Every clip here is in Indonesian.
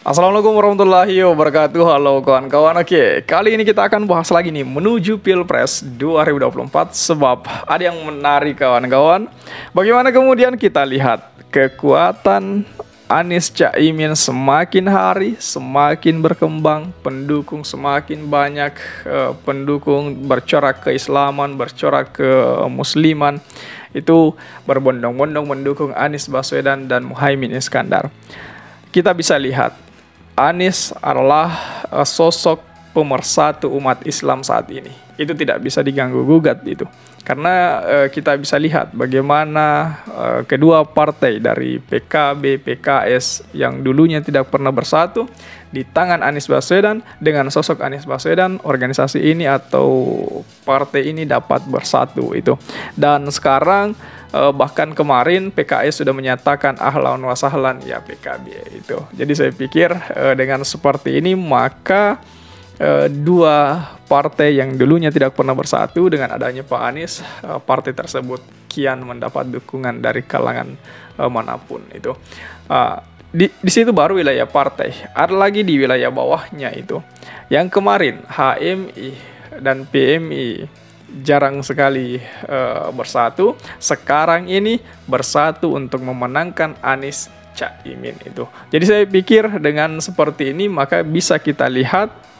Assalamualaikum warahmatullahi wabarakatuh. Halo kawan-kawan. Oke, kali ini kita akan bahas lagi nih menuju Pilpres 2024. Sebab ada yang menarik kawan-kawan. Bagaimana kemudian kita lihat kekuatan Anies Caimin semakin hari semakin berkembang, pendukung semakin banyak, pendukung bercorak keislaman, bercorak ke musliman itu berbondong-bondong mendukung Anies Baswedan dan Muhaimin Iskandar. Kita bisa lihat Anies adalah sosok pemersatu umat Islam saat ini. Itu tidak bisa diganggu-gugat itu. Karena kita bisa lihat bagaimana kedua partai dari PKB, PKS yang dulunya tidak pernah bersatu di tangan Anies Baswedan, dengan sosok Anies Baswedan, organisasi ini atau partai ini dapat bersatu itu. Dan sekarang bahkan kemarin PKS sudah menyatakan ahlan wa sahlan ya PKB itu. Jadi saya pikir dengan seperti ini maka dua partai yang dulunya tidak pernah bersatu dengan adanya Pak Anies, partai tersebut kian mendapat dukungan dari kalangan manapun itu. Di situ baru wilayah partai. Ada lagi di wilayah bawahnya itu. Yang kemarin HMI dan PMI jarang sekali bersatu. Sekarang ini bersatu untuk memenangkan Anies Caimin itu. Jadi saya pikir dengan seperti ini maka bisa kita lihat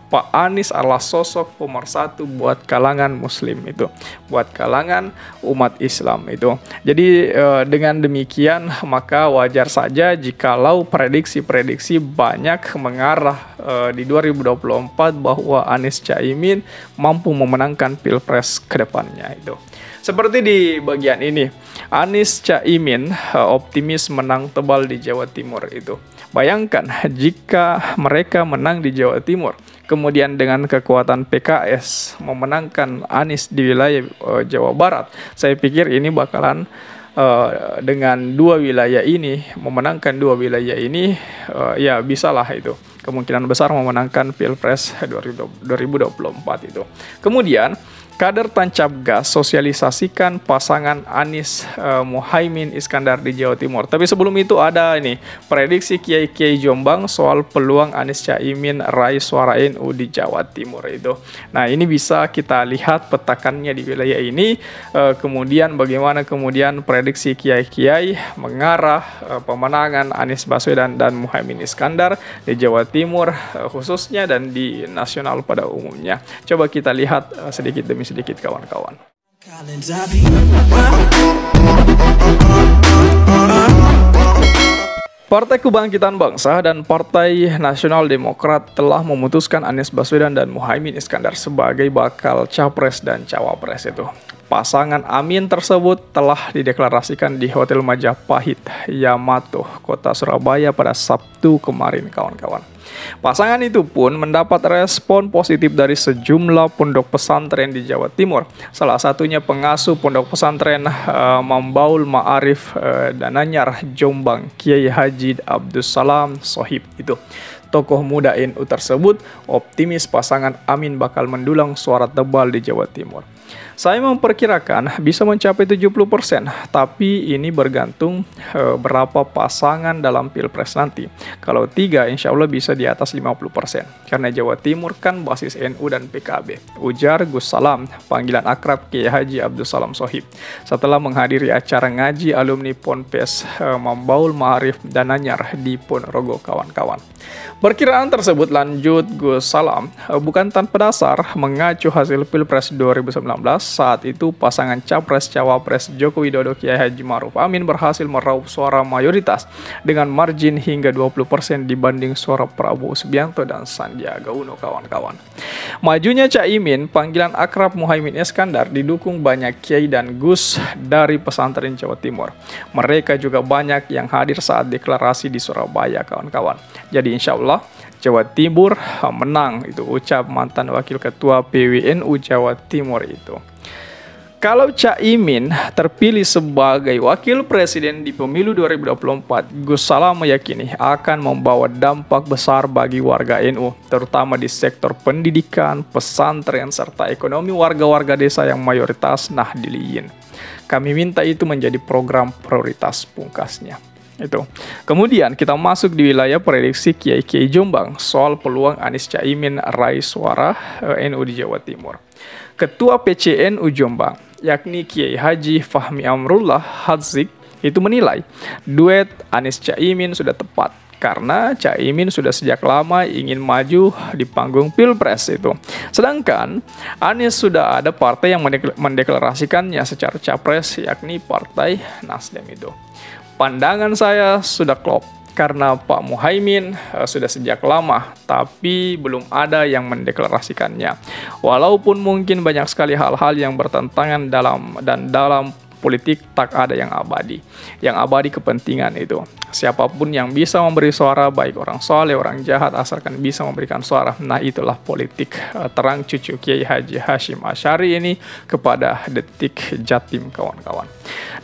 Pak Anies adalah sosok pemersatu buat kalangan muslim itu, buat kalangan umat Islam itu. Jadi dengan demikian maka wajar saja jikalau prediksi-prediksi banyak mengarah di 2024 bahwa Anies Caimin mampu memenangkan Pilpres ke depannya itu. Seperti di bagian ini, Anies Caimin optimis menang tebal di Jawa Timur itu. Bayangkan jika mereka menang di Jawa Timur, kemudian dengan kekuatan PKS memenangkan Anies di wilayah Jawa Barat, saya pikir ini bakalan dengan dua wilayah ini, memenangkan dua wilayah ini, ya bisalah itu. Kemungkinan besar memenangkan Pilpres 2024 itu. Kemudian kader tancap gas sosialisasikan pasangan Anies Muhaimin Iskandar di Jawa Timur. Tapi sebelum itu ada ini prediksi Kiai-Kiai Jombang soal peluang Anies Caimin raih suara NU di Jawa Timur itu. Nah ini bisa kita lihat petakannya di wilayah ini. Kemudian bagaimana kemudian prediksi Kiai-Kiai mengarah pemenangan Anies Baswedan dan Muhaimin Iskandar di Jawa Timur khususnya dan di nasional pada umumnya. Coba kita lihat sedikit demi sedikit kawan-kawan. Partai Kebangkitan Bangsa dan Partai Nasional Demokrat telah memutuskan Anies Baswedan dan Muhaimin Iskandar sebagai bakal capres dan cawapres itu. Pasangan Amin tersebut telah dideklarasikan di Hotel Majapahit, Yamato, Kota Surabaya pada Sabtu kemarin kawan-kawan. Pasangan itu pun mendapat respon positif dari sejumlah pondok pesantren di Jawa Timur. Salah satunya pengasuh pondok pesantren Mambaul Ma'arif Dananyar Jombang, Kiai Haji Abdus Salam Sohib itu. Tokoh muda NU tersebut optimis pasangan Amin bakal mendulang suara tebal di Jawa Timur. Saya memperkirakan bisa mencapai 70%, tapi ini bergantung berapa pasangan dalam Pilpres nanti. Kalau 3, insya Allah bisa di atas 50%. Karena Jawa Timur kan basis NU dan PKB. Ujar Gus Salam, panggilan akrab Kiai Haji Abdus Salam Sohib, setelah menghadiri acara ngaji alumni Ponpes Mambaul Ma'arif Dananyar di Ponorogo kawan-kawan. Perkiraan tersebut, lanjut Gus Salam, bukan tanpa dasar, mengacu hasil Pilpres 2019. Saat itu pasangan Capres-Cawapres Joko Widodo Kiai Haji Ma'ruf Amin berhasil meraup suara mayoritas dengan margin hingga 20% dibanding suara Prabowo Subianto dan Sandiaga Uno kawan-kawan. Majunya Caimin, panggilan akrab Muhaimin Iskandar, didukung banyak kiai dan gus dari pesantren Jawa Timur. Mereka juga banyak yang hadir saat deklarasi di Surabaya kawan-kawan. Jadi insya Allah Jawa Timur menang, itu ucap mantan Wakil Ketua PWNU Jawa Timur itu. Kalau Caimin terpilih sebagai Wakil Presiden di pemilu 2024, Gus Salam meyakini akan membawa dampak besar bagi warga NU, terutama di sektor pendidikan, pesantren, serta ekonomi warga-warga desa yang mayoritas Nahdliyin. Kami minta itu menjadi program prioritas pungkasnya. Itu. Kemudian kita masuk di wilayah prediksi Kiai-Kiai Jombang soal peluang Anies Caimin raih suara NU di Jawa Timur. Ketua PCNU Jombang, yakni Kiai Haji Fahmi Amrullah Hadzik, itu menilai duet Anies Caimin sudah tepat karena Caimin sudah sejak lama ingin maju di panggung Pilpres itu. Sedangkan Anies sudah ada partai yang mendeklarasikannya secara capres, yakni Partai Nasdem itu. Pandangan saya sudah klop karena Pak Muhaimin sudah sejak lama, tapi belum ada yang mendeklarasikannya. Walaupun mungkin banyak sekali hal-hal yang bertentangan dalam politik tak ada yang abadi. Yang abadi kepentingan itu. Siapapun yang bisa memberi suara, baik orang soleh, orang jahat, asalkan bisa memberikan suara. Nah, itulah politik terang cucu Kiai Haji Hashim Asy'ari ini kepada Detik Jatim, kawan-kawan.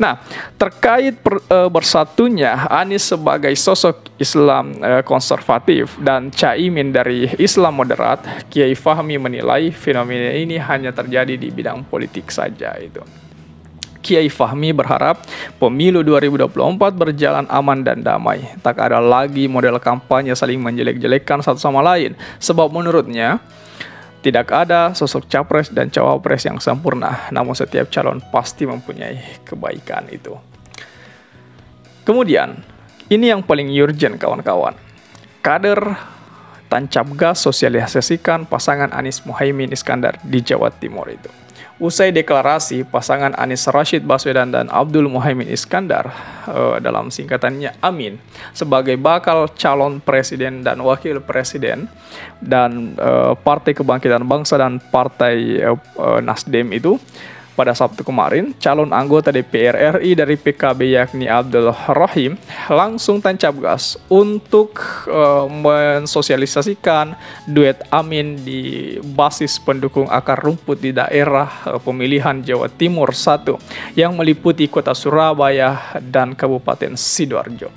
Nah, terkait bersatunya Anies sebagai sosok Islam konservatif dan Caimin dari Islam moderat, Kiai Fahmi menilai fenomena ini hanya terjadi di bidang politik saja itu. Kiai Fahmi berharap pemilu 2024 berjalan aman dan damai. Tak ada lagi model kampanye saling menjelek-jelekkan satu sama lain. Sebab menurutnya, tidak ada sosok capres dan cawapres yang sempurna. Namun setiap calon pasti mempunyai kebaikan itu. Kemudian, ini yang paling urgent kawan-kawan. Kader tancap gas sosialisasikan pasangan Anies Muhaimin Iskandar di Jawa Timur itu. Usai deklarasi pasangan Anies Rashid Baswedan dan Abdul Muhaimin Iskandar dalam singkatannya AMIN sebagai bakal calon presiden dan wakil presiden dan Partai Kebangkitan Bangsa dan Partai Nasdem itu, pada Sabtu kemarin, calon anggota DPR RI dari PKB yakni Abdul Rahim langsung tancap gas untuk mensosialisasikan duet Amin di basis pendukung akar rumput di daerah pemilihan Jawa Timur 1 yang meliputi kota Surabaya dan Kabupaten Sidoarjo.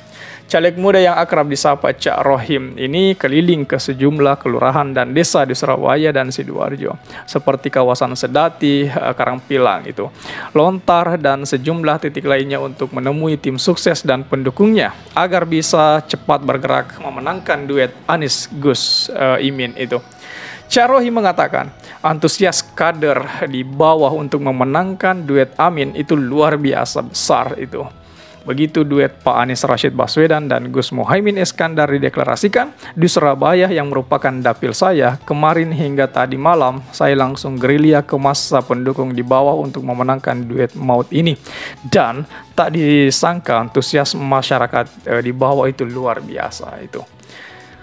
Caleg muda yang akrab disapa Cak Rohim ini keliling ke sejumlah kelurahan dan desa di Surabaya dan Sidoarjo, seperti kawasan Sedati, Karangpilang itu, Lontar, dan sejumlah titik lainnya untuk menemui tim sukses dan pendukungnya agar bisa cepat bergerak memenangkan duet Anies Gus Imin itu. Cak Rohim mengatakan, antusias kader di bawah untuk memenangkan duet Amin itu luar biasa besar itu. Begitu duet Pak Anies Rashid Baswedan dan Gus Muhaimin Iskandar dideklarasikan di Surabaya yang merupakan dapil saya, kemarin hingga tadi malam saya langsung gerilya ke massa pendukung di bawah untuk memenangkan duet maut ini. Dan tak disangka antusias masyarakat di bawah itu luar biasa itu.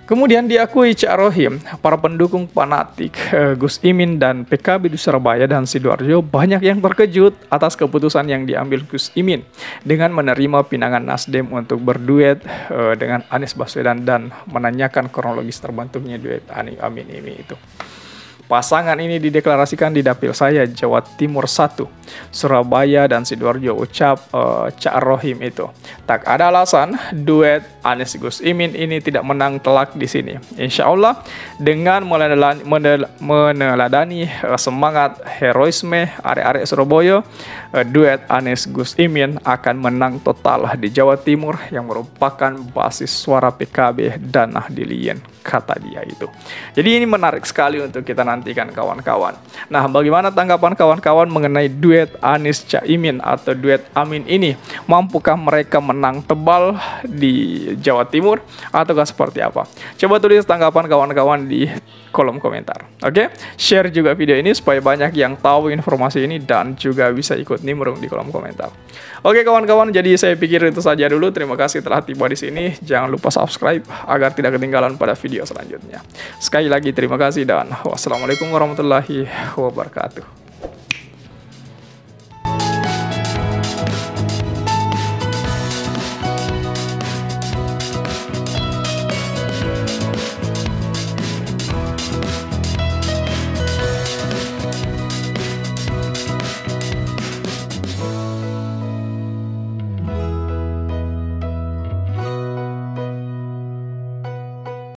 Kemudian diakui Cak Rohim, para pendukung fanatik Gus Imin dan PKB di Surabaya dan Sidoarjo banyak yang terkejut atas keputusan yang diambil Gus Imin dengan menerima pinangan Nasdem untuk berduet dengan Anies Baswedan dan menanyakan kronologis terbentuknya duet Amin ini itu. Pasangan ini dideklarasikan di dapil saya Jawa Timur 1, Surabaya dan Sidoarjo, ucap Cak Rohim itu. Tak ada alasan duet Anies Gus Imin ini tidak menang telak di sini. Insya Allah dengan meneladani semangat heroisme arek-arek Surabaya, duet Anies Gus Imin akan menang total di Jawa Timur yang merupakan basis suara PKB dan Nahdliyin, kata dia itu. Jadi ini menarik sekali untuk kita nantikan kawan-kawan. Nah, bagaimana tanggapan kawan-kawan mengenai duet Anies Caimin atau duet Amin ini? Mampukah mereka menang tebal di Jawa Timur ataukah seperti apa? Coba tulis tanggapan kawan-kawan di kolom komentar. Oke? Share juga video ini supaya banyak yang tahu informasi ini dan juga bisa ikut nimbrung di kolom komentar. Oke kawan-kawan, jadi saya pikir itu saja dulu. Terima kasih telah tiba di sini. Jangan lupa subscribe agar tidak ketinggalan pada video selanjutnya. Sekali lagi terima kasih dan wassalamualaikum warahmatullahi wabarakatuh.